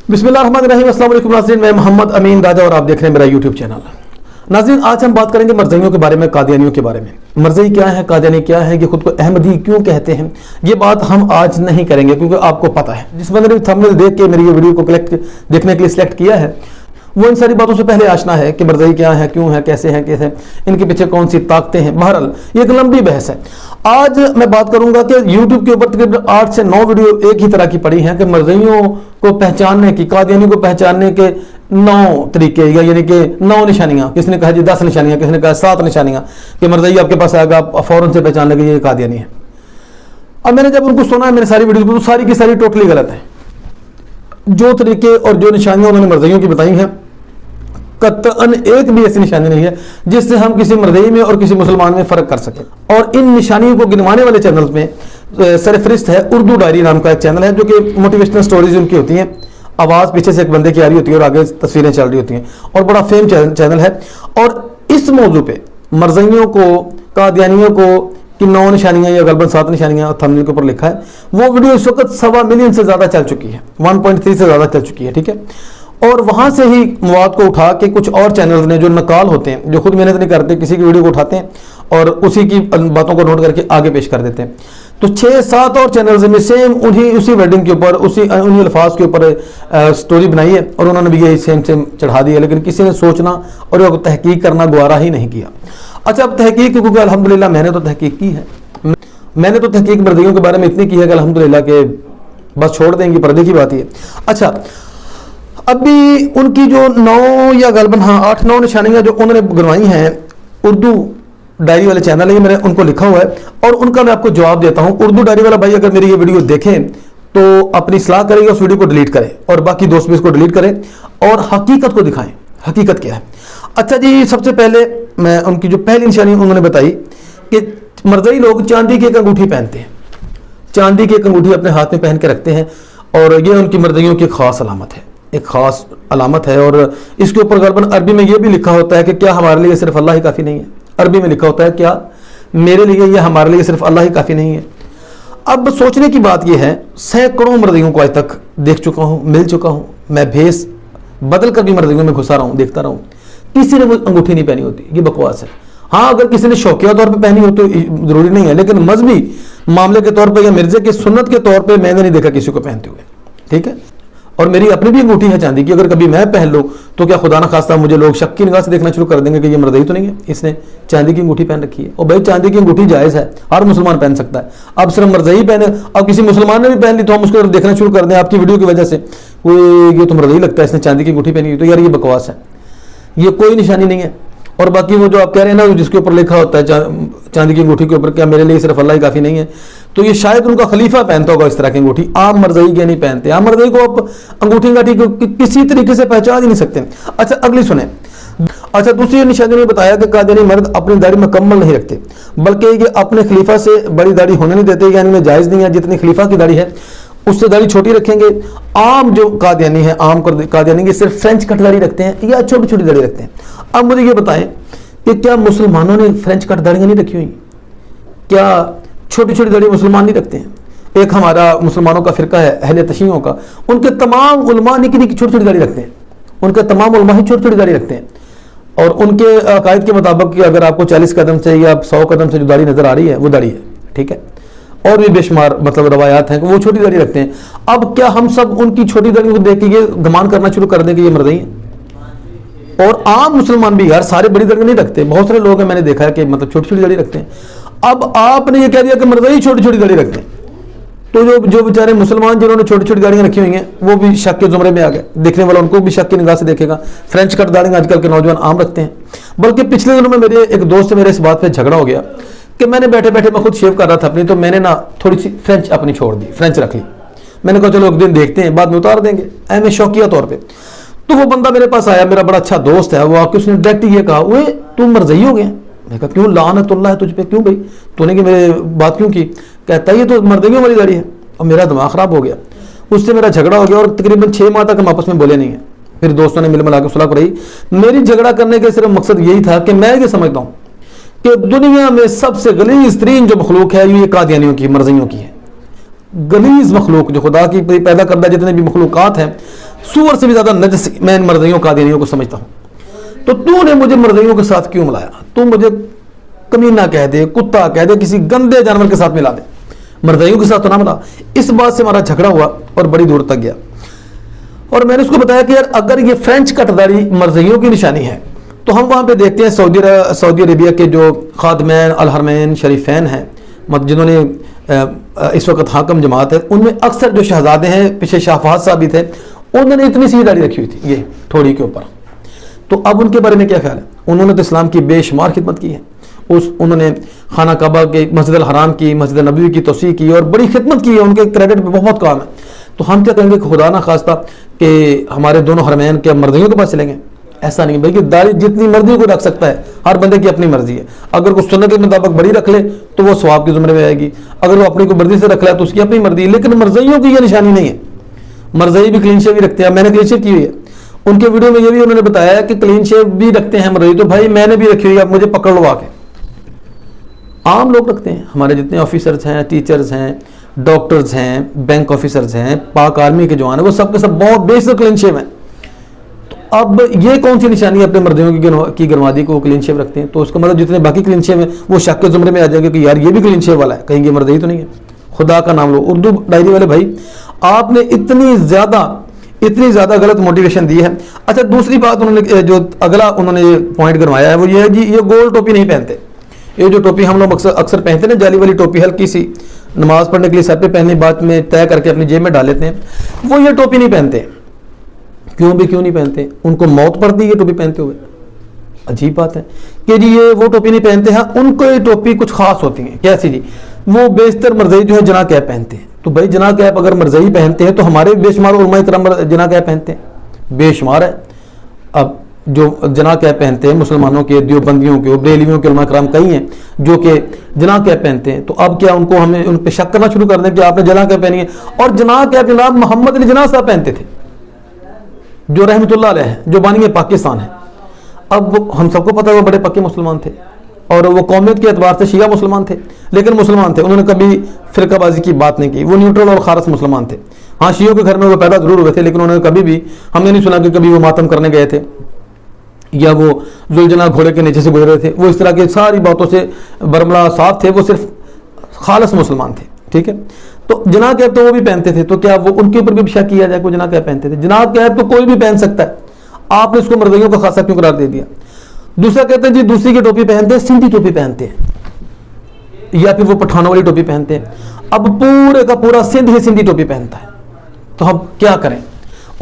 बिस्मिल्लाहिर्रहमानिर्रहीम। अस्सलाम वालेकुम नाज़रीन, मैं मोहम्मद अमीन राजा और आप देख रहे हैं मेरा यूट्यूब चैनल। नाज़रीन, आज हम बात करेंगे मरज़इयों के बारे में, कादियानियों के बारे में। मरज़ई क्या है, कादियानी क्या है, ये खुद को अहमदी क्यों कहते हैं, ये बात हम आज नहीं करेंगे क्योंकि आपको पता है। जिस बंदे ने थंबनेल देख के मेरी ये वीडियो को देखने के लिए सिलेक्ट किया है वो इन सारी बातों से पहले आशना है कि मरज़ई क्या है, क्यों है, कैसे है, इनके पीछे कौन सी ताकतें हैं। बहरहाल ये एक लंबी बहस है। आज मैं बात करूंगा कि YouTube के ऊपर तकरीबन 8 से 9 वीडियो एक ही तरह की पड़ी हैं कि मरज़इयों को पहचानने की, कादियानी को पहचानने के 9 तरीके, यानी कि 9 निशानियां। किसी ने कहा जी 10 निशानियां, किसी ने कहा 7 निशानियां कि मरज़ई आपके पास आएगा, आप फौरन से पहचान लेंगे ये कादियानी है। अब मैंने जब उनको सुना मेरे सारी वीडियो तो सारी की सारी टोटली गलत है। जो तरीके और जो निशानियां उन्होंने मरज़इयों की बताई हैं, कतअन एक भी ऐसी निशानी नहीं है जिससे हम किसी मरज़ई में और किसी मुसलमान में फ़र्क कर सकें। और इन निशानियों को गिनवाने वाले चैनल्स में सरफरिस्त है उर्दू डायरी नाम का एक चैनल है, जो कि मोटिवेशनल स्टोरीज उनकी होती हैं। आवाज़ पीछे से एक बंदे की आ रही होती है और आगे तस्वीरें चल रही होती हैं, और बड़ा फेम चैनल है। और इस मौजू पे मरज़इयों को, कादियानियों को कि 9 निशानियां या गलबन 7 निशानियां थंबनेल के ऊपर लिखा है, वो वीडियो इस वक्त 1.25 मिलियन से ज़्यादा चल चुकी है, 1.3 से ज़्यादा चल चुकी है, ठीक है। और वहाँ से ही मवाद को उठा के कुछ और चैनल्स ने जो नकाल होते हैं, जो खुद मेहनत नहीं करते, किसी की वीडियो को उठाते हैं और उसी की बातों को नोट करके आगे पेश कर देते हैं। तो 6-7 और चैनल्स में सेम उसी वर्डिंग के ऊपर, उन्हीं अल्फाज के ऊपर स्टोरी बनाई है और उन्होंने भी यही सेम चढ़ा दी है, लेकिन किसी ने सोचना और तहकीक करना गवारा ही नहीं किया। अच्छा, अब तहकीक, क्योंकि अल्हम्दुलिल्लाह मैंने तो तहकीक की है, मैंने तो तहकीक मरज़इयों के बारे में इतनी की है कि अल्हम्दुलिल्लाह के बस छोड़ देंगे, पर्दे की बात ही है। अच्छा, अभी उनकी जो 9 या गलबन 8-9 निशानियां जो उन्होंने गिनवाई हैं, उर्दू डायरी वाले चैनल है, मैंने उनको लिखा हुआ है और उनका मैं आपको जवाब देता हूं। उर्दू डायरी वाला भाई अगर मेरी ये वीडियो देखें तो अपनी सलाह करेगा, उस वीडियो को डिलीट करें और बाकी दोस्त भी इसको डिलीट करें और हकीकत को दिखाएं, हकीकत क्या है। अच्छा जी, सबसे पहले मैं उनकी जो पहली निशानी उन्होंने बताई कि मरज़ई लोग चांदी की एक अंगूठी पहनते हैं, चांदी की एक अंगूठी अपने हाथ में पहन के रखते हैं और ये उनकी मरज़इयों की खास अलामत है, एक खास अलामत है। और इसके ऊपर गलबन अरबी में यह भी लिखा होता है कि क्या हमारे लिए सिर्फ अल्लाह ही काफ़ी नहीं है। अरबी में लिखा होता है क्या मेरे लिए या हमारे लिए सिर्फ अल्लाह ही काफ़ी नहीं है। अब सोचने की बात यह है, सैकड़ों मरज़इयों को आज तक देख चुका हूँ, मिल चुका हूँ, मैं भेस बदल कर भी मरज़इयों में घुसा रहा हूँ, देखता रहा हूँ, किसी ने वो अंगूठी नहीं पहनी होती। ये बकवास है। हाँ, अगर किसी ने शौकिया तौर पे पहनी हो तो ज़रूरी नहीं है, लेकिन मजहबी मामले के तौर पे या मिर्जे की सुन्नत के तौर पे मैंने नहीं देखा किसी को पहनते हुए, ठीक है। और मेरी अपनी भी अंगूठी है चांदी की, अगर कभी मैं पहन लूँ तो क्या खुदा ना खास्ता मुझे लोग शक की निगाह से देखना शुरू कर देंगे कि ये मरज़ई तो नहीं है, इसने चांदी की अंगूठी पहन रखी है। और भाई चांदी की अंगूठी जायज़ है, हर मुसलमान पहन सकता है। अब सिर्फ मरज़ई पहने, अब किसी मुसलमान ने भी पहन ली तो हम उसको देखना शुरू कर दें आपकी वीडियो की वजह से, कोई ये तो मरज़ई लगता है, इसने चांदी की अंगूठी पहनी हुई, तो यार ये बकवास है, ये कोई निशानी नहीं है। और बाकी वो जो आप कह रहे हैं ना, जिसके ऊपर लिखा होता है चांदी की अंगूठी के ऊपर क्या मेरे लिए सिर्फ अल्लाह ही काफ़ी नहीं है, तो ये शायद उनका खलीफा पहनता होगा इस तरह की अंगूठी। आम मरज़ई के नहीं पहनते। आम मरज़ई को आप अंगूठी काठी को किसी तरीके से पहचान ही नहीं सकते। अच्छा, अगली सुने। अच्छा, दूसरी निशानी ने बताया कि कादियानी मर्द अपनी दाढ़ी मुकम्मल नहीं रखते, बल्कि ये अपने खलीफा से बड़ी दाढ़ी होने नहीं देते, यानी में जायज़ नहीं है, जितनी खलीफा की दाढ़ी है उससे दाढ़ी छोटी रखेंगे। आम जो कादियानी है, आम कादियानी के सिर्फ फ्रेंच कट दाढ़ी रखते हैं या छोटी छोटी दाढ़ी रखते हैं। अब मुझे ये बताएं कि क्या मुसलमानों ने फ्रेंच कट दाढ़ियाँ नहीं रखी हुई? क्या छोटी छोटी दाढ़ी मुसलमान नहीं रखते हैं? एक हमारा मुसलमानों का फ़िरका है अहले तशीयों का, उनके तमाम उलमा निकी निकी छोटी छोटी दाढ़ी रखते हैं, उनके तमाम उलमा ही छोटी छोटी दाढ़ी रखते हैं। और उनके अकायद के मुताबिक कि अगर आपको 40 कदम से या 100 कदम से जो दाढ़ी नज़र आ रही है वो दाढ़ी है, ठीक है। और भी बेशुमार मतलब रवायात हैं कि वो छोटी दाढ़ी रखते हैं। अब क्या हम सब उनकी छोटी दाढ़ी को देख के ये गुमान करना शुरू कर दें कि ये मरज़ई है? और आम मुसलमान भी यार सारे बड़ी दाढ़ी नहीं रखते, बहुत सारे लोग हैं मैंने देखा है कि मतलब छोटी छोटी दाढ़ी रखते हैं। अब आपने ये कह दिया कि मरज़ई छोटी छोटी दाढ़ी रखते हैं, तो जो बेचारे मुसलमान जिन्होंने छोटी छोटी दाढ़ियाँ रखी हुई हैं वो भी शक के ज़ुमरे में आ गए, देखने वाला उनको भी शक की निगाह से देखेगा। फ्रेंच कट दाढ़ियाँ आजकल के नौजवान आम रखते हैं। बल्कि पिछले दिनों में मेरे एक दोस्त से मेरे इस बात पर झगड़ा हो गया कि मैंने बैठे बैठे मैं खुद शेव कर रहा था अपनी, तो मैंने ना थोड़ी सी फ्रेंच अपनी छोड़ दी, फ्रेंच रख ली। मैंने कहा चलो एक दिन देखते हैं, बाद में उतार देंगे ऐसे शौकिया तौर पे। तो वो बंदा मेरे पास आया, मेरा बड़ा अच्छा दोस्त है, वो आके उसने डायरेक्ट ये कहा, ओए तू मरज़ई हो गया? मैं कहा क्यों, लानतुल्लाह है तुझ पे, क्यों भाई तूने कि मेरे बात क्यों की? कहता ये तो मरज़इयों वाली दाढ़ी है। और मेरा दिमाग ख़राब हो गया, उससे मेरा झगड़ा हो गया और तकरीबन 6 माह तक हम आपस में बोले नहीं है। फिर दोस्तों ने मिल मिला के सुलह कराई। मेरी झगड़ा करने का सिर्फ मकसद यही था कि मैं ये समझता हूँ कि दुनिया में सबसे गलीज़ तरीन जो मखलूक है ये कादियानियों की, मरज़इयों की है। गलीज़ मखलूक जो खुदा की पैदा करदा जितने भी मखलूक़ात हैं, सूअर से भी ज्यादा नजस मैं इन मर्ज़इयों कादियानियों को समझता हूँ। तो तूने मुझे मर्ज़इयों के साथ क्यों मिलाया? तू मुझे कमीना कह दे, कुत्ता कह दे, किसी गंदे जानवर के साथ मिला दे, मर्ज़इयों के साथ तो ना मिला। इस बात से हमारा झगड़ा हुआ और बड़ी दूर तक गया। और मैंने उसको बताया कि यार अगर ये फ्रेंच कटदारी मर्ज़इयों की निशानी है तो हम वहाँ पे देखते हैं सऊदी अरेबिया के जो खादमैन अल हरमैन शरीफैन हैं, मतलब जिन्होंने इस वक्त हाकम जमात है, उनमें अक्सर जो शहजादे हैं, पीछे शाह फहद साहब भी थे, उन्होंने इतनी सी दाढ़ी रखी हुई थी ये थोड़ी के ऊपर। तो अब उनके बारे में क्या ख्याल है? उन्होंने तो इस्लाम की बेशुमार खिदमत की है। उन्होंने खाना काबा के, मस्जिद अल हराम की, मस्जिद नबवी की तोसी की और बड़ी खिदमत की है, उनके क्रेडिट पे बहुत काम है। तो हम क्या कहेंगे खुदा ना खास्ता कि हमारे दोनों हरमैन के मर्ज़ियों के पास चलेंगे? ऐसा नहीं भाई, कि दाढ़ी जितनी मर्जी को रख सकता है, हर बंदे की अपनी मर्जी है। अगर कुछ सुन्नत के मुताबिक बड़ी रख ले तो वो सवाब के ज़ुमरे में आएगी, अगर वो अपनी को मर्जी से रख ले तो उसकी अपनी मर्जी है। लेकिन मर्ज़इयों की ये निशानी नहीं है। मर्ज़ई भी क्लीन शेव भी रखते हैं, मैंने क्लीन शेव की हुई है। उनके वीडियो में ये भी उन्होंने बताया कि क्लीन शेव भी रखते हैं मर्ज़ई, तो भाई मैंने भी रखी हुई है, अब मुझे पकड़ लो आके। आम लोग रखते हैं, हमारे जितने ऑफिसर्स हैं, टीचर्स हैं, डॉक्टर्स हैं, बैंक ऑफिसर्स हैं, पाक आर्मी के जवान हैं, वो सब के सब बहुत बेशक क्लीन शेव हैं। तो अब ये कौन सी निशानी है अपने मर्दियों की गरमादी को क्लीन शेव रखते हैं? तो उसका मतलब जितने बाकी क्लीन शेव हैं वो शक के जुमरे में आ जाएंगे कि यार ये भी क्लीन शेव वाला है, कहीं ये मर्दी तो नहीं है। खुदा का नाम लो। उर्दू डायरी वाले भाई, आपने इतनी ज़्यादा गलत मोटिवेशन दी है। अच्छा, दूसरी बात उन्होंने जो अगला उन्होंने पॉइंट करवाया है वो ये है जी, ये गोल टोपी नहीं पहनते। ये जो टोपी हम लोग अक्सर पहनते हैं ना, जाली वाली टोपी, हल्की सी नमाज पढ़ने के लिए सर पे पहनने बाद में तय करके अपनी जेब में डाल लेते हैं, वो ये टोपी नहीं पहनते। क्यों नहीं पहनते? उनको मौत पड़ती है ये टोपी पहनते हुए। अजीब बात है कि जी ये वो टोपी नहीं पहनते हैं, उनको ये टोपी कुछ खास होती है। कैसी जी? वो बेशतर मर्ज़ई जो है जना कैप पहनते हैं। तो भाई जना कैप अगर मर्ज़ई पहनते हैं तो हमारे बेशुमार उलमाए किराम जना कैप पहनते हैं, बेशुमार है। अब जो जना कैप पहनते हैं मुसलमानों के, देवबंदियों के, बरेलियों के उलमा किराम कई हैं जो कि जना कैप पहनते हैं। तो अब क्या उनको हमें उन पर शक करना शुरू कर दें कि आपने जना कैप पहनी है? और जना कैप जनाब मोहम्मद अली जिन्ना साहब पहनते थे, जो रहमतुल्लाह अलैह है, जो बानी पाकिस्तान है। अब हम सबको पता है वो बड़े पक्के मुसलमान थे और वो कौमियत के एतबार से शिया मुसलमान थे, लेकिन मुसलमान थे। उन्होंने कभी फिरकाबाजी की बात नहीं की, वो न्यूट्रल और खारस मुसलमान थे। हाँ, शियों के घर में वो पैदा जरूर हुए थे, लेकिन उन्होंने कभी भी, हमने नहीं सुना कि कभी वो मातम करने गए थे या वो जुलजना घोड़े के नीचे से गुजरे थे। वो इस तरह की सारी बातों से बरमला साफ थे, वो सिर्फ खालस मुसलमान थे। ठीक है, तो जना कैप तो वो भी पहनते थे, तो क्या वो उनके ऊपर भी शक किया जाए को जना कैप पहनते थे? जना कैप तो कोई भी पहन सकता है, आपने उसको मर्ज़इयों का खासा क्यों करार दे दिया? दूसरा कहते हैं जी दूसरी की टोपी पहनते हैं, सिंधी टोपी पहनते हैं, या फिर वो पठानों वाली टोपी पहनते हैं। अब पूरे का पूरा सिंध ही सिंधी टोपी पहनता है, तो हम क्या करें?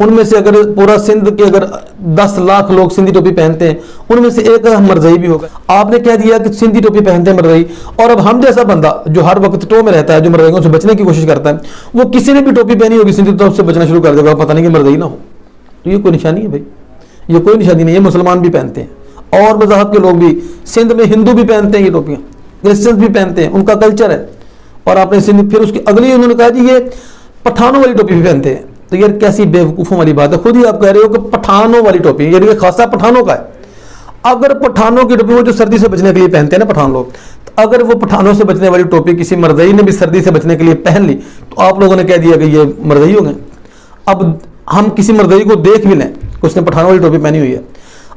उनमें से अगर पूरा सिंध के अगर 10 लाख लोग सिंधी टोपी पहनते हैं, उनमें से एक मर्ज़ई भी होगा। आपने कह दिया कि सिंधी टोपी पहनते हैं मर्ज़ई, और अब हम जैसा बंदा जो हर वक्त टो में रहता है, जो मर्ज़इयों से बचने की कोशिश करता है, वो किसी ने भी टोपी पहनी होगी सिंधी तो उससे बचना शुरू कर देगा, पता नहीं कि मर्ज़ई ना हो। तो ये कोई निशानी है भाई? ये कोई निशानी नहीं है। मुसलमान भी पहनते हैं और मज़हब के लोग भी, सिंध में हिंदू भी पहनते हैं ये टोपियाँ, क्रिश्चियंस भी पहनते हैं, उनका कल्चर है। और आपने सिंध, फिर उसकी अगली उन्होंने कहा जी ये पठानों वाली टोपी भी पहनते हैं। तो यार कैसी बेवकूफ़ों वाली बात है, खुद ही आप कह रहे हो कि पठानों वाली टोपी, यानी ये खासा पठानों का है। अगर पठानों की टोपी वो जो सर्दी से बचने के लिए पहनते हैं ना पठान लोग, तो अगर वो पठानों से बचने वाली टोपी किसी मर्ज़ई ने भी सर्दी से बचने के लिए पहन ली तो आप लोगों ने कह दिया कि ये मर्ज़ई हो गए। अब हम किसी मर्ज़ई को देख भी लें, उसने पठानों वाली टोपी पहनी हुई है,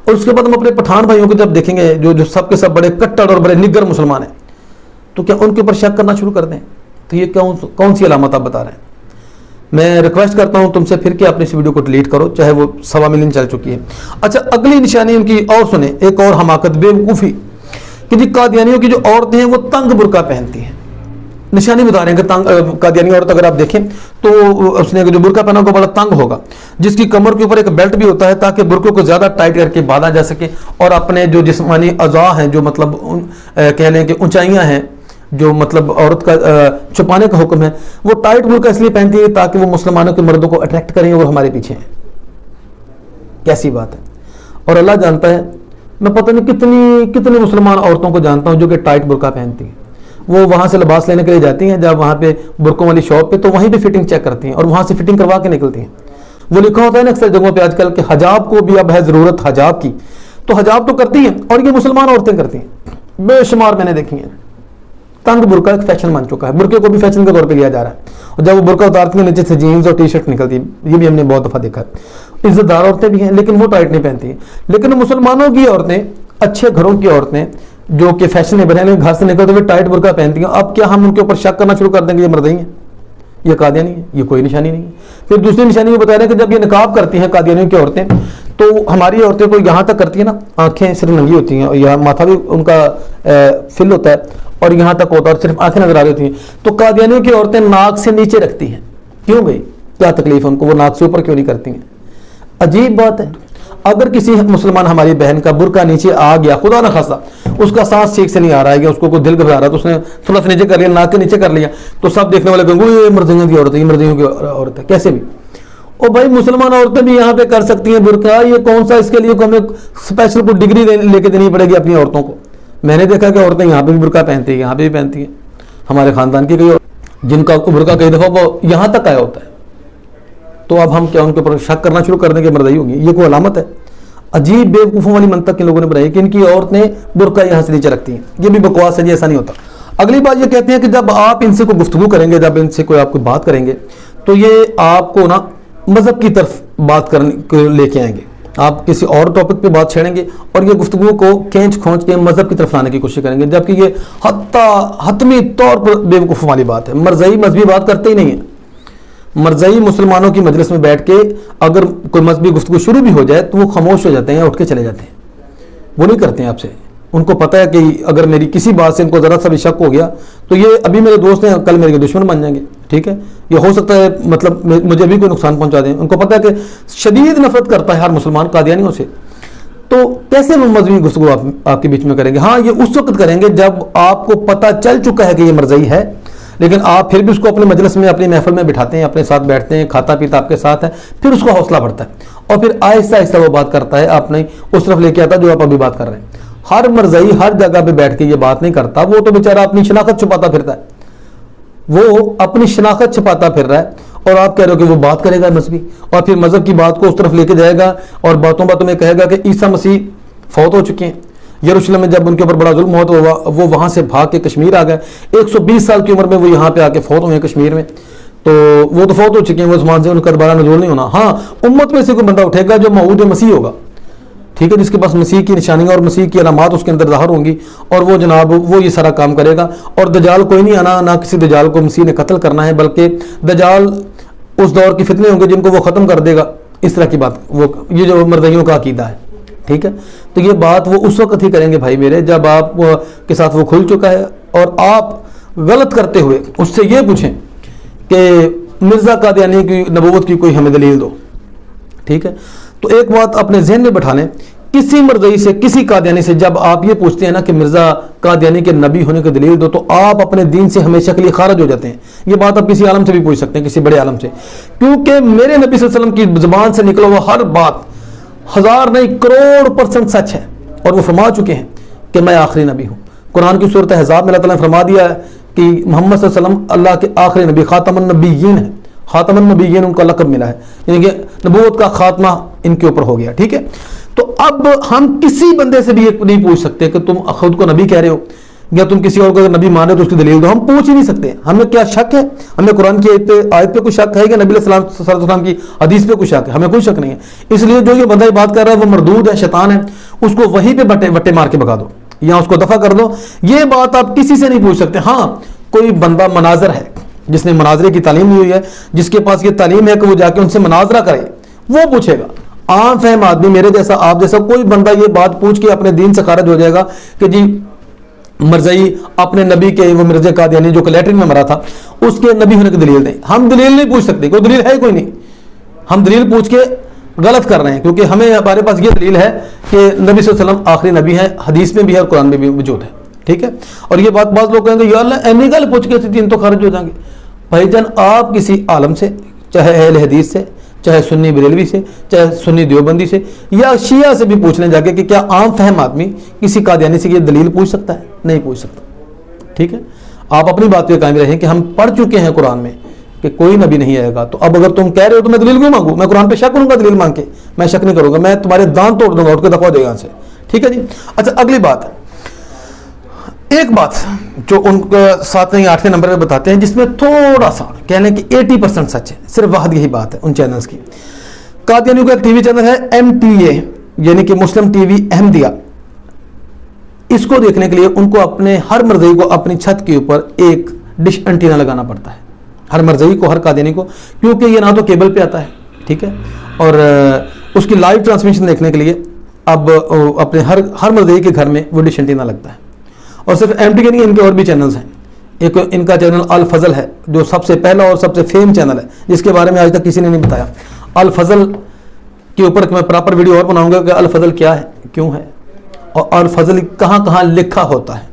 और उसके बाद हम अपने पठान भाइयों को जब देखेंगे जो सब के सब बड़े कट्टर और बड़े निग्गर मुसलमान हैं, तो क्या उनके ऊपर शक करना शुरू कर दें? तो ये कौन सी अलामत आप बता रहे हैं? मैं रिक्वेस्ट करता हूं तुमसे फिर कि अपने इस वीडियो को डिलीट करो, चाहे वो 1.25 मिलियन चल चुकी है। अच्छा, अगली निशानी उनकी और सुने, एक और हमाकत, बेवकूफ़ी, कि जी कादियानियों की जो औरतें हैं वो तंग बुर्का पहनती हैं। निशानी बता रहे हैं कि तंग कादियानी औरत अगर आप देखें तो उसने जो बुर्का पहना वो बड़ा तंग होगा, जिसकी कमर के ऊपर एक बेल्ट भी होता है ताकि बुर्के को ज़्यादा टाइट करके बांधा जा सके, और अपने जो जिस्मानी अज़ा हैं, जो मतलब कह लें कि ऊंचाइयाँ हैं, जो मतलब औरत का छुपाने का हुक्म है, वो टाइट बुर्का इसलिए पहनती है ताकि वो मुसलमानों के मर्दों को अट्रैक्ट करें और हमारे पीछे हैं। कैसी बात है? और अल्लाह जानता है, मैं पता नहीं कितनी मुसलमान औरतों को जानता हूँ जो कि टाइट बुर्का पहनती हैं। वो वहाँ से लिबास लेने के लिए जाती हैं, जब वहाँ पे बुर्कों वाली शॉप पे, तो वहीं पे फिटिंग चेक करती हैं और वहाँ से फिटिंग करवा के निकलती हैं। वो लिखा होता है ना अक्सर जगहों पे आजकल के हजाब को भी अब है ज़रूरत हजाब की, तो हजाब तो करती हैं, और ये मुसलमान औरतें करती हैं, बेशुमार मैंने देखी हैं। तंग बुरका एक फैशन बन चुका है, बुरके को भी फैशन के तौर पे लिया जा रहा है। और जब वो बुरका उतारती है नीचे से जीन्स और टी शर्ट निकलती है, ये भी हमने बहुत दफ़ा देखा है। इज्जतदार औरतें भी हैं लेकिन वो टाइट नहीं पहनती। लेकिन मुसलमानों की औरतें, अच्छे घरों की औरतें जो कि फैशनेबल हैं लेकिन घर से निकलते हुए टाइट बुरका पहनती हैं, अब क्या हम उनके ऊपर शक करना शुरू कर देंगे ये मर्दई हैं, ये कादियानी है? ये कोई निशानी नहीं है। फिर दूसरी निशानी ये बता रहे हैं कि जब ये निकाब करती हैं कादियानियों की औरतें, तो हमारी औरतें को यहाँ तक करती है ना, आंखें सिर्फ नंगी होती हैं और यहाँ माथा भी उनका फिल होता है और यहाँ तक होता है और सिर्फ आंखें नजर आ रही होती हैं। तो कादियानियों की औरतें नाक से नीचे रखती हैं, क्यों भाई, क्या तकलीफ है उनको, वो नाक से ऊपर क्यों नहीं करती हैं? अजीब बात है। अगर किसी मुसलमान हमारी बहन का बुरका नीचे आ गया, खुदा ना खासा उसका सांस ठीक से नहीं आ रहा है या उसको कोई दिल घबरा रहा है, तो उसने थोड़ा सा नीचे कर लिया, नाक के नीचे कर लिया, तो सब देखने वाले कहेंगे ये मर्दियों की औरत है, ये मर्दियों की औरत है। कैसे भी, ओ भाई मुसलमान औरतें भी यहाँ पे कर सकती हैं बुरका, ये कौन सा इसके लिए हमें स्पेशल कोई डिग्री लेके देनी पड़ेगी अपनी औरतों को? मैंने देखा कि औरतें यहाँ पे भी बुरका पहनती है, यहाँ पे भी पहनती हैं। हमारे खानदान की कई जिनका बुरका कई दफ़ा वो यहाँ तक आया होता है, तो अब हम क्या उनके ऊपर शक करना शुरू कर देंगे मर्दई होगी? ये कोई अलामत है? अजीब बेवकूफ़ों वाली मंतक के लोगों ने बनाई कि इनकी औरतें बुरका यहाँ से नीचे रखती हैं। ये भी बकवास है जी, ऐसा नहीं होता। अगली बात ये कहते हैं कि जब आप इनसे कोई गुफ्तगू करेंगे, जब इनसे कोई आप कोई बात करेंगे, तो ये आपको ना मज़हब की तरफ बात करने लेके आएंगे। आप किसी और टॉपिक पे बात छेड़ेंगे और ये गुफ्तगू को खींच खोंच के मज़हब की तरफ लाने की कोशिश करेंगे, जबकि ये हतमी तौर पर बेवकूफ़ों वाली बात है। मरज़ई मजहबी बात करते ही नहीं है। मरज़ई मुसलमानों की मजलिस में बैठ के अगर कोई मजहबी गुफ्तगू शुरू भी हो जाए तो वो खामोश हो जाते हैं, उठ के चले जाते हैं, वो नहीं करते हैं आपसे। उनको पता है कि अगर मेरी किसी बात से इनको ज़रा सा भी शक हो गया तो ये अभी मेरे दोस्त हैं, कल मेरे दुश्मन बन जाएंगे। ठीक है, ये हो सकता है मतलब मुझे भी कोई नुकसान पहुंचा दें। उनको पता है कि शदीद नफरत करता है हर मुसलमान कादियानियों से, तो कैसे वो मजहबी गुफ्तगू आपके बीच में करेंगे? हाँ, ये उस वक्त करेंगे जब आपको पता चल चुका है कि ये मरज़ई है, लेकिन आप फिर भी उसको अपने मजलिस में, अपनी महफिल में बिठाते हैं, अपने साथ बैठते हैं, खाता पीता आपके साथ है, फिर उसको हौसला बढ़ता है और फिर आहिस्ता आहिस्ता वो बात करता है, आप नहीं उस तरफ लेके आता जो आप अभी बात कर रहे हैं। हर मरज़ई हर जगह पे बैठ के ये बात नहीं करता, वो तो बेचारा अपनी शनाख्त छुपाता फिरता है, वो अपनी शनाख्त छुपाता फिर रहा है और आप कह रहे हो कि वो बात करेगा मजहबी, और फिर मजहब की बात को उस तरफ लेके जाएगा और बातों बातों में कहेगा कि ईसा मसीह फौत हो चुके हैं। यरूशलेम में जब उनके ऊपर बड़ा जुल्म हुआ, वो वहाँ से भाग के कश्मीर आ गए। 120 साल की उम्र में वो यहाँ पे आके फौत हुए कश्मीर में, तो वो तो फौत हो चुके हैं, वो आसमान से उनका दोबारा नज़ूल नहीं होना। हाँ, उम्मत में से कोई बंदा उठेगा जो मऊद मसीह होगा, ठीक है, जिसके पास मसीह की निशानियाँ और मसीह की अलामात उसके अंदर ज़ाहिर होंगी, और वो जनाब वो ये सारा काम करेगा। और दजाल कोई नहीं आना, ना किसी दजाल को मसीह ने कत्ल करना है, बल्कि दजाल उस दौर की फितने होंगे जिनको वो ख़त्म कर देगा। इस तरह की बात, वो ये जो मरज़इयों का अकीदा है, ठीक है। तो ये बात वो उस वक्त ही करेंगे भाई मेरे, जब आप के साथ वो खुल चुका है और आप गलत करते हुए उससे ये पूछें कि मिर्ज़ा कादियानी की नबूवत की कोई हमें दलील दो, ठीक है। तो एक बात अपने जहन में बैठा लें, किसी मरज़ई से, किसी कादियानी से जब आप ये पूछते हैं ना कि मिर्ज़ा कादियानी के नबी होने की दलील दो, तो आप अपने दीन से हमेशा के लिए खारिज हो जाते हैं। ये बात आप किसी आलम से भी पूछ सकते हैं, किसी बड़े आलम से, क्योंकि मेरे नबी सल्लल्लाहु अलैहि वसल्लम की ज़ुबान से निकला हुआ हर बात 1000 नहीं करोड़% सच है, और वो फरमा चुके हैं कि मैं आखिरी नबी हूँ। कुरान की सूरत अहज़ाब में अल्लाह ताला ने फरमा दिया है कि मोहम्मद सल्लल्लाहु अलैहि वसल्लम अल्लाह के आखिरी नबी, खातमुन नबिय्यीन है, खातमुन नबिय्यीन उनका लक़ब मिला है, यानी कि नबूवत का खात्मा इनके ऊपर हो गया, ठीक है। तो अब हम किसी बंदे से भी ये नहीं पूछ सकते कि तुम खुद को नबी कह रहे हो या तुम किसी और को नबी मान रहे हो तो उसकी दलील दो, हम पूछ ही नहीं सकते। हमें क्या शक है? हमें कुरान की आयत पे कोई शक है कि नबी सल्लल्लाहु अलैहि वसल्लम की हदीस पे कोई शक है? हमें कोई शक नहीं है। इसलिए जो ये बंदा ये बात कर रहा है वो मरदूद है, शैतान है, उसको वहीं पे बट्टे मार के भगा दो या उसको दफा कर दो। ये बात आप किसी से नहीं पूछ सकते। हाँ, कोई बंदा मनाजर है जिसने मनाजरे की तालीम ली हुई है, जिसके पास ये तालीम है कि वो जाके उनसे मनाजरा करे, वो पूछेगा। आम फहम आदमी, मेरे जैसा, आप जैसा कोई बंदा ये बात पूछ के अपने दीन से खारिज हो जाएगा कि जी मरज़ई अपने नबी के, वो मिर्ज़ा कादियानी जो लैट्रिन में मरा था, उसके नबी होने की दलील दें। हम दलील नहीं पूछ सकते, कोई दलील है कोई नहीं। हम दलील पूछ के गलत कर रहे हैं, क्योंकि हमें हमारे पास ये दलील है कि नबी सल्लल्लाहु अलैहि वसल्लम आखिरी नबी है, हदीस में भी है और कुरान में भी मौजूद है, ठीक है। और ये बात बात लोग कहेंगे या अल्लाह एनी गल पूछ के दीन तो खारिज हो जाएंगे। भाईजान, आप किसी आलम से, चाहे अहले हदीस से, चाहे सुन्नी बरेलवी से, चाहे सुन्नी देवबंदी से या शिया से भी पूछ लें जाके कि क्या आम फहम आदमी किसी कादियानी से ये दलील पूछ सकता है? नहीं पूछ सकता, ठीक है। आप अपनी बात पे कायम रहें कि हम पढ़ चुके हैं कुरान में कि कोई नबी नहीं आएगा। तो अब अगर तुम कह रहे हो तो मैं दलील क्यों मांगू? मैं कुरान पे शक करूंगा दलील मांग के? मैं शक नहीं करूंगा, मैं तुम्हारे दांत तोड़ दूंगा, उठ के दफा हो जाएगा से, ठीक है जी। अच्छा, अगली बात, ایک بات جو ان کو 7ویں 8ویں نمبر پہ بتاتے ہیں جس میں تھوڑا سا کہنے کہ 80% سچ ہے، صرف واحد یہی بات ہے ان چینلز کی. قادیانیوں کا ایک ٹی وی چینل ہے MTA یعنی کہ مسلم ٹی وی احمدیہ. اس کو دیکھنے کے لیے ان کو اپنے ہر مرزئی کو اپنی چھت کے اوپر ایک ڈش انٹینا لگانا پڑتا ہے، ہر مرزئی کو، ہر قادیانی کو، کیونکہ یہ نہ تو کیبل پہ آتا ہے، ٹھیک ہے، اور اس کی لائیو ٹرانسمیشن دیکھنے کے لیے اب اپنے ہر مرزئی کے گھر میں وہ ڈش انٹینا لگتا ہے. اور صرف MTA نہیں، ان کے اور بھی چینلز ہیں. ایک ان کا چینل الفضل ہے جو سب سے پہلا اور سب سے فیم چینل ہے، جس کے بارے میں آج تک کسی نے نہیں بتایا. الفضل کے اوپر میں پراپر ویڈیو اور بناؤں گا کہ الفضل کیا ہے، کیوں ہے، اور الفضل کہاں کہاں لکھا ہوتا ہے،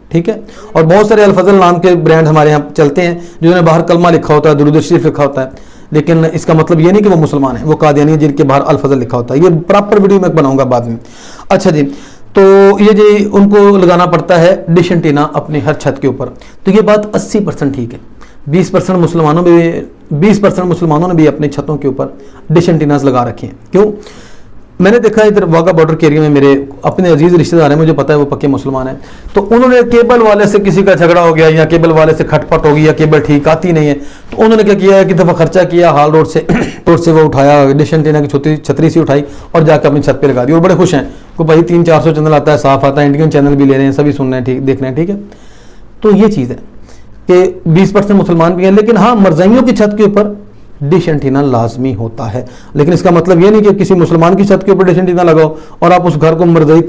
ٹھیک ہے. اور بہت سارے الفضل نام کے برانڈ ہمارے یہاں چلتے ہیں جنہوں نے باہر کلمہ لکھا ہوتا ہے، درود شریف لکھا ہوتا ہے، لیکن اس کا مطلب یہ نہیں کہ وہ مسلمان ہیں، وہ قادیانی ہیں جن کے باہر الفضل لکھا ہوتا ہے. یہ پراپر ویڈیو میں بناؤں گا بعد میں. اچھا جی، تو یہ جی ان کو لگانا پڑتا ہے ڈش انٹینا اپنی ہر چھت کے اوپر. تو یہ بات 80% ٹھیک ہے. 20% مسلمانوں نے بھی اپنی چھتوں کے اوپر ڈش انٹیناز لگا رکھے ہیں. کیوں؟ میں نے دیکھا ادھر واگا بارڈر کے ایریا میں میرے اپنے عزیز رشتہ دار ہیں، مجھے پتا ہے وہ پکے مسلمان ہیں، تو انہوں نے کیبل والے سے کسی کا جھگڑا ہو گیا یا کیبل والے سے کھٹ پٹ ہو گئی یا کیبل ٹھیک آتی نہیں ہے، تو انہوں نے کیا کیا ہے کہ دفعہ خرچہ کیا، ہال روڈ سے وہ اٹھایا، ڈش انٹینا کی چھتری سی اٹھائی اور جا کے اپنی چھت پہ لگا دی، اور بڑے خوش ہیں کہ بھائی 300-400 چینل آتا ہے، صاف آتا ہے، انڈین چینل بھی لے رہے ہیں، سبھی سن رہے ہیں، ٹھیک دیکھ رہے ہیں، ٹھیک ہے. تو یہ چیز ہے کہ 20% مسلمان بھی ہیں، لیکن ہاں مرزائیوں کی چھت کے اوپر ڈش انٹینا لازمی ہوتا ہے. لیکن اس کا مطلب یہ نہیں کہ کسی مسلمان کی چھت کے اوپر ڈش انٹینا لگاؤ اور آپ اس گھر کو مرزئی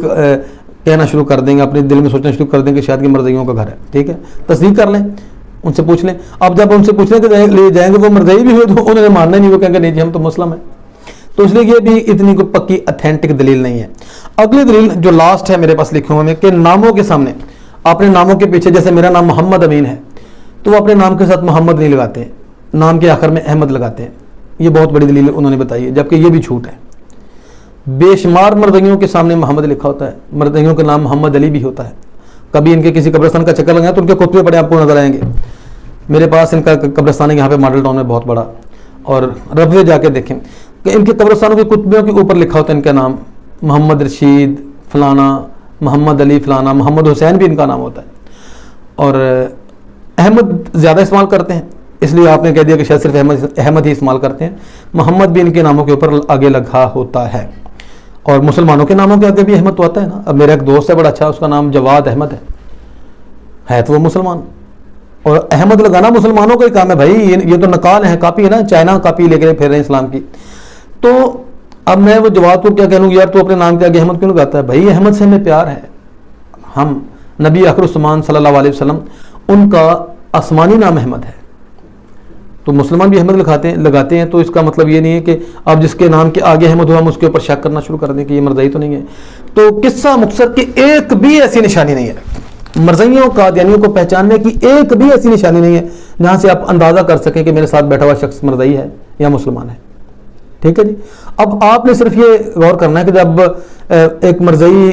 کہنا شروع کر دیں گے، اپنے دل میں سوچنا شروع کر دیں کہ شاید یہ مرزئیوں کا گھر ہے. ٹھیک ہے، تصدیق کر لیں، ان سے پوچھ لیں. اب جب ان سے پوچھ لیں کہ لے جائیں گے وہ مرزئی بھی ہوئے تو انہوں نے ماننا نہیں، وہ کہیں گے نہیں جی ہم تو مسلم ہیں. تو اس لیے یہ بھی اتنی کوئی پکی اتھینٹک دلیل نہیں ہے. اگلی دلیل جو لاسٹ ہے میرے پاس لکھے ہوئے میں کہ ناموں کے سامنے، اپنے ناموں کے پیچھے، جیسے میرا نام محمد امین ہے تو وہ اپنے نام کے ساتھ محمد نہیں لگاتے ہیں، نام کے آخر میں احمد لگاتے ہیں. یہ بہت بڑی دلیل انہوں نے بتائی ہے، جبکہ یہ بھی جھوٹ ہے. بے شمار مردیوں کے سامنے محمد لکھا ہوتا ہے، مردیوں کا نام محمد علی بھی ہوتا ہے. کبھی ان کے کسی قبرستان کا چکر لگایا تو ان کے خطبے پڑے آپ کو نظر آئیں گے. میرے پاس ان کا قبرستان ہے یہاں پہ ماڈل ٹاؤن میں بہت بڑا، اور ربوے جا کے دیکھیں کہ ان کے قبرستانوں کے خطبوں کے اوپر لکھا ہوتا ہے ان کا نام محمد رشید فلانا، محمد علی فلانا، محمد حسین بھی ان کا نام ہوتا ہے. اور احمد زیادہ استعمال کرتے ہیں، اس لیے آپ نے کہہ دیا کہ شاید صرف احمد ہی استعمال کرتے ہیں. محمد بھی ان کے ناموں کے اوپر آگے لکھا ہوتا ہے، اور مسلمانوں کے ناموں کے آگے بھی احمد تو آتا ہے نا. اب میرا ایک دوست ہے بڑا اچھا، اس کا نام جواد احمد ہے تو وہ مسلمان، اور احمد لگانا مسلمانوں کا ہی کام ہے بھائی. یہ تو نقال ہے، کاپی ہے نا، چائنا کاپی لے کے پھر رہے ہیں اسلام کی. تو اب میں وہ جواد کو کیا کہہ لوں یار تو اپنے نام کے آگے احمد کیوں لگاتا ہے؟ بھائی احمد سے ہمیں پیار ہے. ہم نبی آخر الزمان صلی اللہ علیہ وسلم ان کا آسمانی نام احمد ہے، تو مسلمان بھی احمد لگاتے ہیں. تو اس کا مطلب یہ نہیں ہے کہ آپ جس کے نام کے آگے احمد ہوا ہم اس کے اوپر شک کرنا شروع کر دیں کہ یہ مرزائی تو نہیں ہے. تو قصہ مختصر کی ایک بھی ایسی نشانی نہیں ہے، مرزائیوں قادیانیوں کو پہچاننے کی ایک بھی ایسی نشانی نہیں ہے جہاں سے آپ اندازہ کر سکیں کہ میرے ساتھ بیٹھا ہوا شخص مرزائی ہے یا مسلمان ہے. ٹھیک ہے جی. اب آپ نے صرف یہ غور کرنا ہے کہ جب ایک مرزائی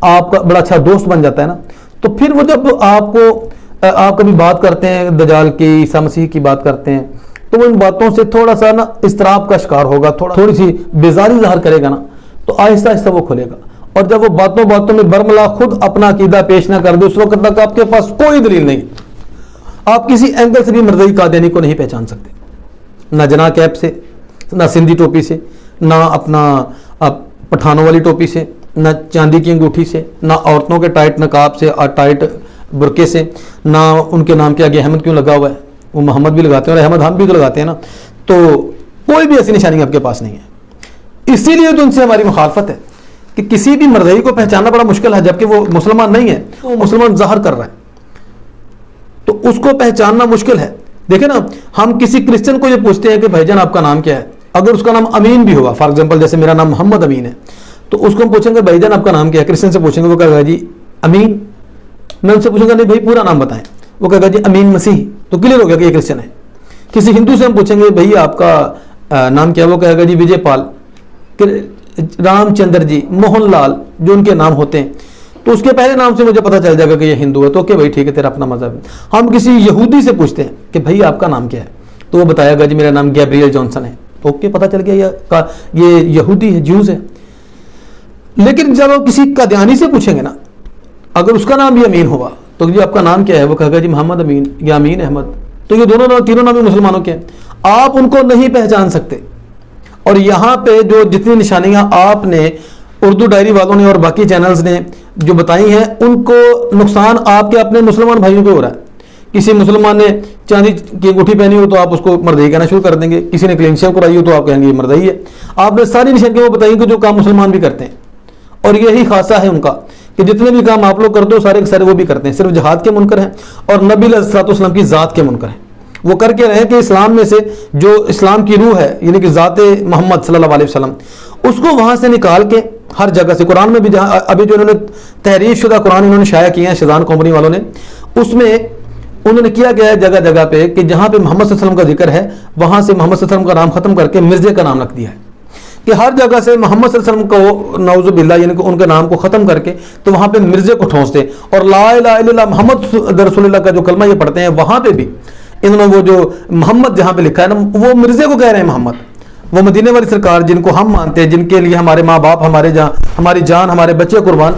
آپ کا بڑا اچھا دوست بن جاتا ہے نا، تو پھر وہ جب آپ کبھی بات کرتے ہیں دجال کی، عیسیٰ مسیح کی بات کرتے ہیں، تو وہ ان باتوں سے تھوڑا سا نا اضطراب کا شکار ہوگا، تھوڑی سی بیزاری ظاہر کرے گا نا، تو آہستہ آہستہ وہ کھلے گا. اور جب وہ باتوں میں برملا خود اپنا عقیدہ پیش نہ کر دے، اس وقت تک آپ کے پاس کوئی دلیل نہیں. آپ کسی اینگل سے بھی مرزائی قادیانی کو نہیں پہچان سکتے، نہ جناح کیپ سے، نہ سندھی ٹوپی سے، نہ اپنا پٹھانوں والی ٹوپی سے، نہ چاندی کی انگوٹھی سے، نہ عورتوں کے ٹائٹ نقاب سے اور ٹائٹ برقعے سے، نہ ان کے نام کے آگے احمد کیوں لگا ہوا ہے. وہ محمد بھی لگاتے ہیں اور احمد ہم بھی تو لگاتے ہیں نا. تو کوئی بھی ایسی نشانی آپ کے پاس نہیں ہے. اسی لیے تو ان سے ہماری مخالفت ہے کہ کسی بھی مرزائی کو پہچاننا بڑا مشکل ہے، جبکہ وہ مسلمان نہیں ہے، وہ مسلمان ظاہر کر رہا ہے تو اس کو پہچاننا مشکل ہے. دیکھیں نا، ہم کسی کرسچن کو یہ پوچھتے ہیں کہ بھائی جان آپ کا نام کیا ہے، اگر اس کا نام امین بھی ہوگا، فار ایگزامپل جیسے میرا نام محمد امین ہے، تو اس کو ہم پوچھیں گے بھائی جان آپ کا نام کیا ہے، کرسچن سے پوچھیں گے وہ کہے گا جی امین. میں ان سے پوچھوں گا نہیں بھائی پورا نام بتائیں، وہ کہے گا جی امین مسیح، تو کلیئر ہو گیا کہ یہ کرسچن ہے. کسی ہندو سے ہم پوچھیں گے بھائی آپ کا نام کیا، وہ کہے گا جی وجے پال، رام چندر جی، موہن لال، جو ان کے نام ہوتے ہیں، تو اس کے پہلے نام سے مجھے پتہ چل جائے گا کہ یہ ہندو ہے. تو کہ بھائی ٹھیک ہے تیرا اپنا مذہب ہے. ہم کسی یہودی سے پوچھتے ہیں کہ بھائی آپ کا نام کیا ہے، تو وہ بتایا گا جی میرا نام گیبریل جانسن ہے. اوکے، پتہ چل گیا یہ یہودی ہے، جوز ہے. لیکن جب آپ کسی قادیانی سے پوچھیں گے نا، اگر اس کا نام بھی امین ہوا تو جی آپ کا نام کیا ہے؟ وہ کہے گا جی محمد امین یا امین احمد. تو یہ دونوں تینوں نام مسلمانوں کے ہیں. آپ ان کو نہیں پہچان سکتے. اور یہاں پہ جو جتنی نشانیاں آپ نے اردو ڈائری والوں نے اور باقی چینلز نے جو بتائی ہیں، ان کو نقصان آپ کے اپنے مسلمان بھائیوں کو ہو رہا ہے. کسی مسلمان نے چاندی کی انگوٹھی پہنی ہو تو آپ اس کو مردئی کہنا شروع کر دیں گے. کسی نے کلین شیو کرائی ہو تو آپ کہیں گے یہ مردئی ہے. آپ نے ساری نشانیاں وہ بتائی کہ جو کام مسلمان بھی کرتے ہیں، اور یہی خاصہ ہے ان کا کہ جتنے بھی کام آپ لوگ کرتے ہو سارے کے سارے وہ بھی کرتے ہیں. صرف جہاد کے منکر ہیں اور نبی علیہ الصلوۃ والسلام کی ذات کے منکر ہیں. وہ کر کے رہے کہ اسلام میں سے جو اسلام کی روح ہے، یعنی کہ ذات محمد صلی اللہ علیہ وسلم، اس کو وہاں سے نکال کے ہر جگہ سے قرآن میں بھی جہاں ابھی جو انہوں نے تحریف شدہ قرآن انہوں نے شائع کیے ہیں شیزان کمپنی والوں نے، اس میں انہوں نے کیا گیا ہے جگہ جگہ پہ کہ جہاں پہ محمد صلی اللہ علیہ وسلم کا ذکر ہے وہاں سے محمد صلی اللہ علیہ وسلم کا نام ختم کر کے مرزے کا نام رکھ دیا ہے. کہ ہر جگہ سے محمد صلی اللہ علیہ وسلم کو نعوذ باللہ یعنی کہ ان کے نام کو ختم کر کے تو وہاں پہ مرزے کو ٹھونستے. اور لا الہ الا اللہ محمد رسول اللہ کا جو کلمہ یہ پڑھتے ہیں وہاں پہ بھی انہوں نے وہ جو محمد جہاں پہ لکھا ہے نا وہ مرزے کو کہہ رہے ہیں محمد. وہ مدینے والی سرکار جن کو ہم مانتے ہیں، جن کے لیے ہمارے ماں باپ ہماری جان ہمارے بچے قربان،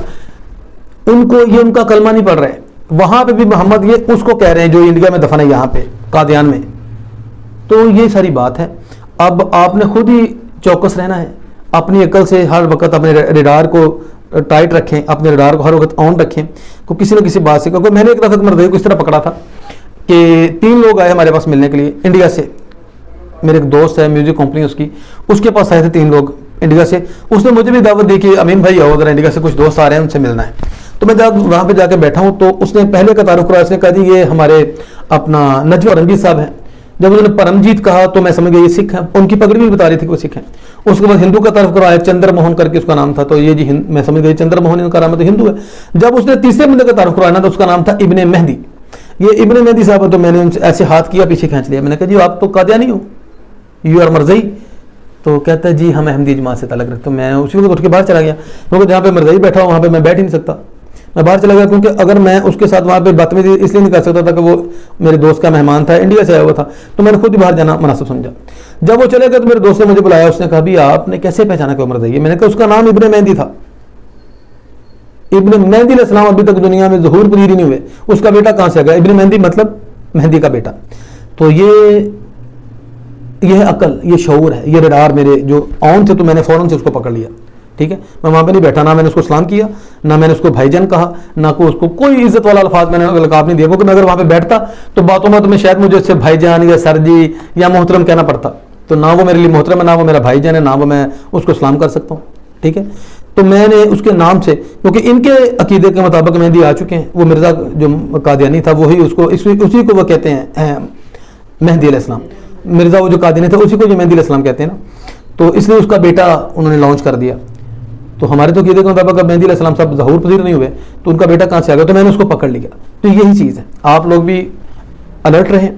ان کو یہ ان کا کلمہ نہیں پڑھ رہے. وہاں پہ بھی محمد یہ اس کو کہہ رہے ہیں جو انڈیا میں دفن ہے یہاں پہ قادیان میں. تو یہ ساری بات ہے. اب آپ نے خود ہی چوکس رہنا ہے. اپنی عقل سے ہر وقت اپنے ریڈار کو ٹائٹ رکھیں، اپنے ریڈار کو ہر وقت آن رکھیں. کو کسی نہ کسی بات سے کیونکہ میں نے ایک دفعہ مردے کو اس طرح پکڑا تھا کہ 3 لوگ آئے ہمارے پاس ملنے کے لیے انڈیا سے. میرے ایک دوست ہے میوزک کمپنی اس کے پاس آئے تھے 3 لوگ انڈیا سے. اس نے مجھے بھی دعوت دی کہ امین بھائی آؤ، اگر انڈیا سے کچھ دوست آ رہے ہیں ان سے ملنا ہے. تو میں جب وہاں پہ جا کے بیٹھا ہوں تو اس نے پہلے کا تعارف کرا. اس نے کہا جی یہ ہمارے اپنا نجوہ رنگیت صاحب ہیں. جب انہوں نے پرمجیت کہا تو میں سمجھ گیا یہ سکھ ہیں. ان کی پگڑی بھی بتا رہی تھی کہ وہ سکھ ہیں. اس کے بعد ہندو کا تعارف کروایا، چندر موہن کر کے اس کا نام تھا. تو یہ جی میں سمجھ گئی چندر موہن ان کا نام ہے تو ہندو ہے. جب اس نے تیسرے بندے کا تعارف کروایا تو اس کا نام تھا ابن مہدی. یہ ابن مہدی صاحب. تو میں نے ان سے ایسے ہاتھ کیا پیچھے کھینچ لیا. میں نے کہا جی آپ تو قادیانی ہو، یو آر مرزئی. تو کہتا ہے جی ہم احمدی جماعت سے تعلق رکھتے. میں اسی وقت اٹھ کے باہر چلا گیا کیونکہ جہاں پہ مرزئی بیٹھا ہوں وہاں پہ میں بیٹھ ہی نہیں سکتا. میں باہر چلا گیا کیونکہ اگر میں اس کے ساتھ وہاں پہ باتیں اس لیے نہیں کر سکتا تھا کہ وہ میرے دوست کا مہمان تھا، انڈیا سے آیا ہوا تھا. تو میں نے خود ہی باہر جانا مناسب سمجھا. جب وہ چلے گئے تو میرے دوست نے مجھے بلایا. اس نے کہا بھی آپ نے کیسے پہچانا کہ مرزئی ہے؟ میں نے کہا اس کا نام ابن مہدی تھا. ابن مہدی علیہ السلام ابھی تک دنیا میں ظہور پذیر ہی نہیں ہوئے. اس کا بیٹا کہاں سے آ گیا؟ ابن مہدی مطلب مہدی کا بیٹا. تو یہ عقل، یہ شعور ہے، یہ ریڈار میرے جو آن تھے تو میں نے فوراً سے اس کو پکڑ لیا. ٹھیک ہے، میں وہاں پہ نہیں بیٹھا، نہ میں نے اس کو سلام کیا، نہ میں نے اس کو بھائی جان کہا، نہ اس کو کوئی عزت والا الفاظ میں نے لقاب نہیں دیا. کیونکہ میں اگر وہاں پہ بیٹھتا تو باتوں میں تمہیں شاید مجھے اس سے بھائی جان یا سر جی یا محترم کہنا پڑتا. تو نہ وہ میرے لیے محترم ہے، نہ وہ میرا بھائی جان ہے، نہ وہ میں اس کو سلام کر سکتا ہوں. ٹھیک ہے، تو میں نے اس کے نام سے، کیونکہ ان کے عقیدے کے مطابق مہدی آ چکے ہیں. وہ مرزا جو قادیانی تھا وہی اسی کو وہ کہتے ہیں مہدی علیہ السلام. مرزا وہ جو قادیانی تھا اسی کو جو مہدی علیہ السلام کہتے ہیں نا. تو اس لیے اس کا بیٹا انہوں نے لانچ کر دیا. تو ہمارے تو عقیدے کے مطابق اب مہدی علیہ السلام صاحب ظہور پذیر نہیں ہوئے تو ان کا بیٹا کہاں سے آ گیا؟ تو میں نے اس کو پکڑ لیا. تو یہی چیز ہے، آپ لوگ بھی الرٹ رہیں.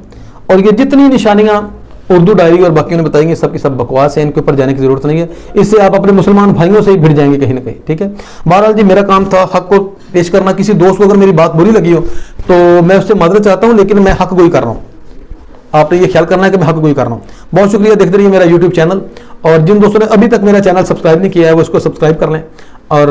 اور یہ جتنی نشانیاں اردو ڈائری اور باقیوں نے بتائیں گے سب کی سب بکواس ہے، ان کے اوپر جانے کی ضرورت نہیں ہے. اس سے آپ اپنے مسلمان بھائیوں سے ہی بھڑ جائیں گے کہیں نہ کہیں. ٹھیک ہے، بہرحال جی میرا کام تھا حق کو پیش کرنا. کسی دوست کو اگر میری بات بری لگی ہو تو میں اس سے معذرت چاہتا ہوں، لیکن میں حق گوئی کر رہا ہوں. آپ نے یہ خیال کرنا ہے کہ میں حق گوئی کر رہا ہوں. بہت شکریہ. دیکھتے رہیے میرا یوٹیوب چینل. اور جن دوستوں نے ابھی تک میرا چینل سبسکرائب نہیں کیا ہے وہ اس کو سبسکرائب کر لیں. اور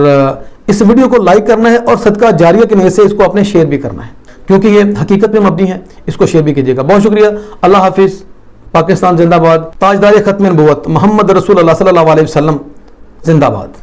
اس ویڈیو کو لائک کرنا ہے اور صدقہ جاریہ کی نیت سے اس کو اپنے شیئر بھی کرنا ہے کیونکہ یہ حقیقت پہ مبنی ہے. اس کو شیئر بھی کیجیے گا. بہت شکریہ. اللہ حافظ. پاکستان زندہ باد. تاجدار ختم نبوت محمد رسول اللہ صلی اللہ علیہ وسلم زندہ باد.